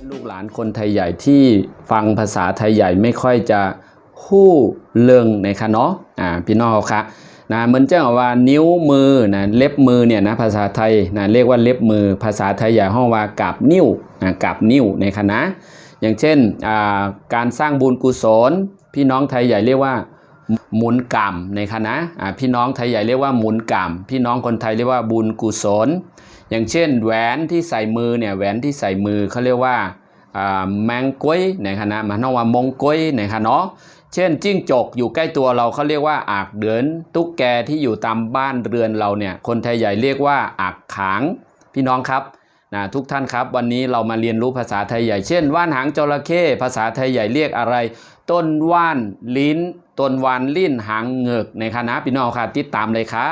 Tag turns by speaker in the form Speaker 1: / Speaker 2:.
Speaker 1: ลูกหลานคนไทยใหญ่ที่ฟังภาษาไทยใหญ่ไม่ค่อยจะฮู้เรื่องนะคะเนาะพี่น้องครับนะเหมือนเจ้าว่านิ้วมือนะเล็บมือเนี่ยนะภาษาไทยนะเรียกว่าเล็บมือภาษาไทยใหญ่ห้องว่ากาบนิ้วกาบนิ้วนะคะนะอย่างเช่นการสร้างบุญกุศลพี่น้องไทยใหญ่เรียกว่าหมุนกรรมนะคะนะพี่น้องไทยใหญ่เรียกว่าหมุนกรรมพี่น้องคนไทยเรียกว่าบุญกุศลอย่างเช่นแหวนที่ใส่มือเนี่ยแหวนที่ใส่มือเขาเรียกว่าแมงกุ้ยนะคะนะมันว่ามงกุ้ยนะคะเนาะเช่นจิ้งจกอยู่ใกล้ตัวเราเขาเรียกว่าอากเดือนตุ๊กแกที่อยู่ตามบ้านเรือนเราเนี่ยคนไทยใหญ่เรียกว่าอากขางพี่น้องครับนะทุกท่านครับวันนี้เรามาเรียนรู้ภาษาไทยใหญ่เช่นว่านหางจระเข้ภาษาไทยใหญ่เรียกอะไรต้นว่านลิ้นต้นวานลิ้นหางเงือกในคณะพี่น้องค่ะติดตามเลยค่ะ